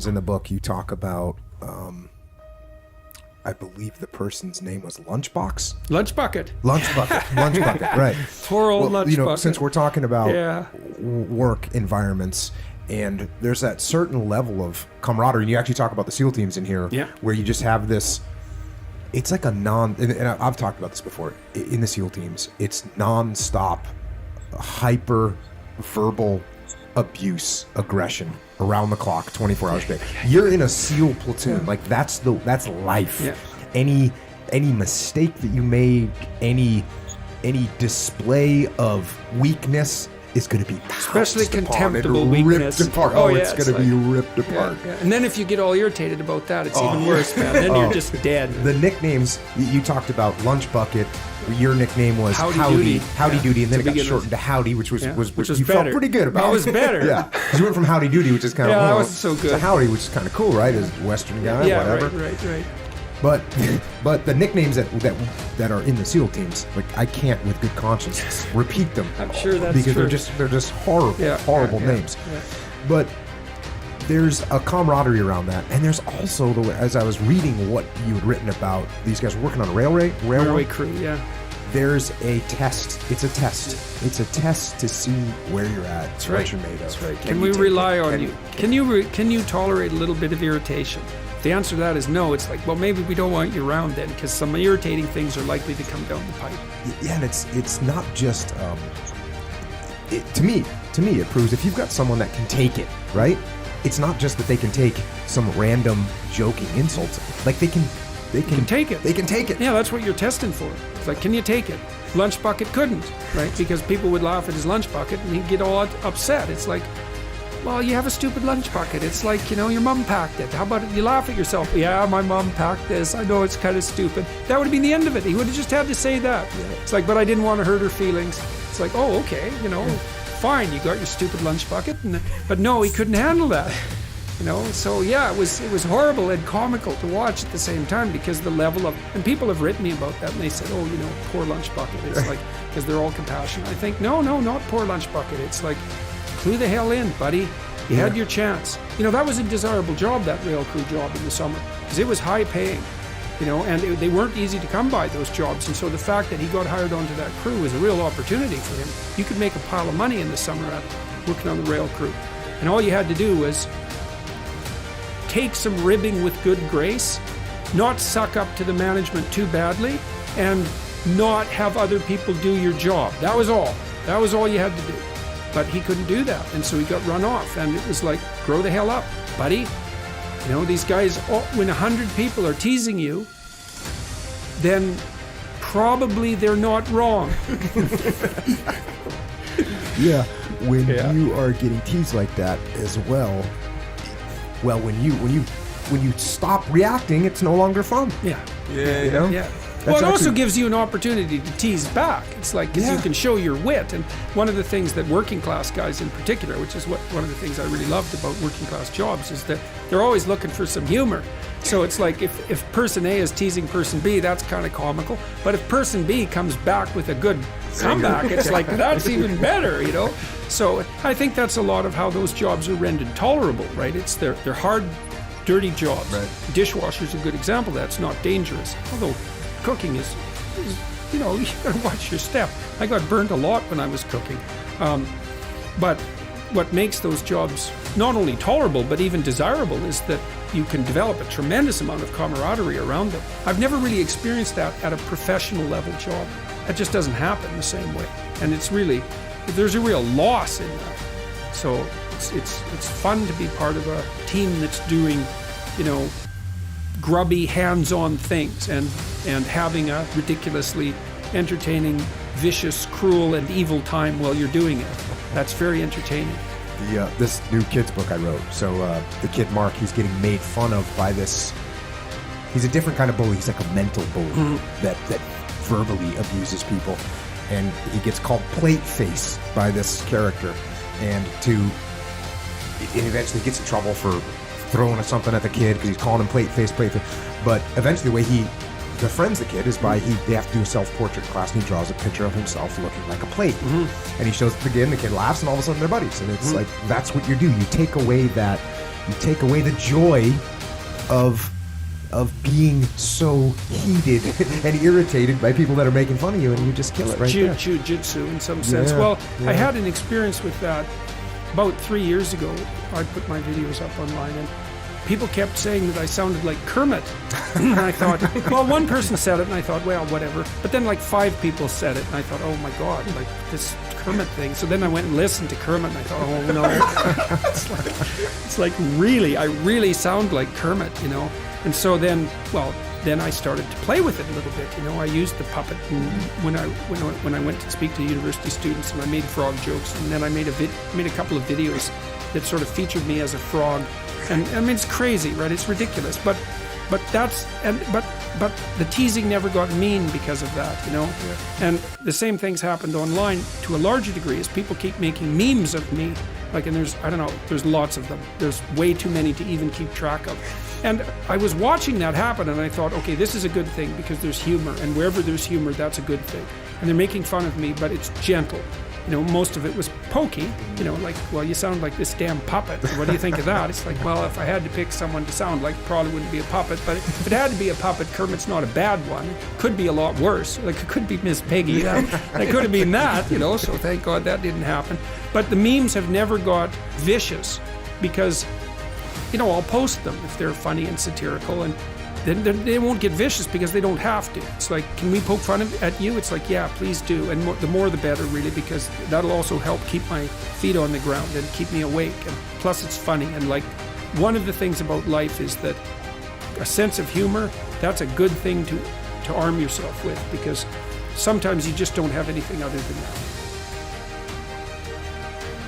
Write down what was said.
In the book, you talk about, I believe the person's name was Lunchbox? Lunch bucket. Lunch bucket, right. Poor old lunch bucket. Since we're talking about work environments, and there's that certain level of camaraderie, and you actually talk about the SEAL teams in here, where you just have this, it's like a and I've talked about this before, in the SEAL teams, it's non-stop, hyper verbal abuse, aggression, around the clock, 24 hours a day. You're in a SEAL platoon. Like that's life. Yeah. Any mistake that you make, any display of weakness is going to be especially contemptible weakness. Ripped apart. It's going to be ripped apart. Yeah. And then if you get all irritated about that, it's even worse, man. Then you're just dead. The nicknames you talked about, Lunch Bucket. Your nickname was Howdy Doody, and then it got shortened to Howdy, which was you better. Felt pretty good about. That was better. Yeah, because you went from Howdy Doody, which is kind of that wasn't so good, to Howdy, which is kind of cool, right? As a Western guy, whatever. Right. But the nicknames that are in the SEAL teams, like I can't with good conscience repeat them. I'm sure that's because true. they're just horrible names. Yeah. But there's a camaraderie around that, and there's also as I was reading what you had written about these guys working on a railway crew. Yeah. There's a test. It's a test. It's a test to see where you're at. That's what you're made of. That's right. Can we rely on you? Can you tolerate a little bit of irritation? If the answer to that is no, it's like, well, maybe we don't want you around then, because some irritating things are likely to come down the pipe. Yeah, and it's not just to me it proves if you've got someone that can take it, right? It's not just that they can take some random joking insults. Like they can take it. They can take it. Yeah, that's what you're testing for. It's like, can you take it? Lunch Bucket couldn't, right? Because people would laugh at his lunch bucket and he'd get all upset. It's like, well, you have a stupid lunch bucket. It's like, your mom packed it. How about it? You laugh at yourself. Yeah, my mom packed this. I know it's kind of stupid. That would have been the end of it. He would have just had to say that. Yeah. It's like, but I didn't want to hurt her feelings. It's like, oh, okay, fine. You got your stupid lunch bucket. But no, he couldn't handle that. So yeah, it was horrible and comical to watch at the same time, because the level of, and people have written me about that, and they said, oh, poor lunch bucket. It's like, because they're all compassionate. I think, no, not poor lunch bucket. It's like, clue the hell in, buddy. You had your chance. That was a desirable job, that rail crew job in the summer, because it was high paying, and they weren't easy to come by, those jobs. And so the fact that he got hired onto that crew was a real opportunity for him. You could make a pile of money in the summer working on the rail crew. And all you had to do was take some ribbing with good grace, not suck up to the management too badly, and not have other people do your job. That was all. That was all you had to do. But he couldn't do that, and so he got run off. And it was like, grow the hell up, buddy. These guys, when 100 people are teasing you, then probably they're not wrong. Yeah, when you are getting teased like that as well, when you stop reacting, it's no longer fun. Yeah. Yeah. Well, it also gives you an opportunity to tease back. It's like, because you can show your wit. And one of the things that working class guys in particular, which is one of the things I really loved about working class jobs, is that they're always looking for some humor. So it's like, if person A is teasing person B, that's kind of comical. But if person B comes back with a good comeback, it's like, that's even better, So I think that's a lot of how those jobs are rendered tolerable, right? They're hard, dirty jobs. Right. Dishwasher's a good example of that. It's not dangerous. Although cooking is you gotta watch your step. I got burnt a lot when I was cooking. But what makes those jobs not only tolerable, but even desirable, is that you can develop a tremendous amount of camaraderie around them. I've never really experienced that at a professional level job. That just doesn't happen the same way. And there's a real loss in that. So it's fun to be part of a team that's doing, grubby, hands-on things and having a ridiculously entertaining, vicious, cruel, and evil time while you're doing it. That's very entertaining. This new kids book I wrote. So the kid Mark, he's getting made fun of by this. He's a different kind of bully. He's like a mental bully that verbally abuses people, and he gets called plate face by this character, and eventually gets in trouble for throwing something at the kid because he's calling him plate face. But eventually, the way he befriends the kid is by they have to do a self-portrait class, and he draws a picture of himself looking like a plate, and he shows it to the kid, and the kid laughs, and all of a sudden they're buddies. And it's like, that's what you do. You take away that You take away the joy of being so heated and irritated by people that are making fun of you, and you just kill it right there. Jiu-jitsu in some sense. Well, I had an experience with that about 3 years ago. I put my videos up online, and people kept saying that I sounded like Kermit. And I thought, well, one person said it, and I thought, well, whatever. But then like 5 people said it, and I thought, oh my God, like this Kermit thing. So then I went and listened to Kermit, and I thought, oh no. it's like really, I really sound like Kermit, you know. And so then, well, then I started to play with it a little bit. You know, I used the puppet when I went to speak to university students, and I made frog jokes, and then I made a couple of videos that sort of featured me as a frog. And I mean, it's crazy, right? It's ridiculous, but the teasing never got mean because of that, you know. Yeah. And the same things happened online to a larger degree as people keep making memes of me. Like, and there's lots of them. There's way too many to even keep track of. And I was watching that happen, and I thought, okay, this is a good thing because there's humor, and wherever there's humor, that's a good thing. And they're making fun of me, but it's gentle. You know, most of it was pokey, you know, like, well, you sound like this damn puppet. What do you think of that? It's like, well, if I had to pick someone to sound like, it probably wouldn't be a puppet. But if it had to be a puppet, Kermit's not a bad one. It could be a lot worse. Like, it could be Miss Piggy. That could have been that, you know, so thank God that didn't happen. But the memes have never got vicious because, you know, I'll post them if they're funny and satirical, and then they won't get vicious because they don't have to. It's like, can we poke fun at you? It's like, yeah, please do. And the more the better, really, because that'll also help keep my feet on the ground and keep me awake. And plus, it's funny. And like, one of the things about life is that a sense of humor, that's a good thing to arm yourself with, because sometimes you just don't have anything other than that.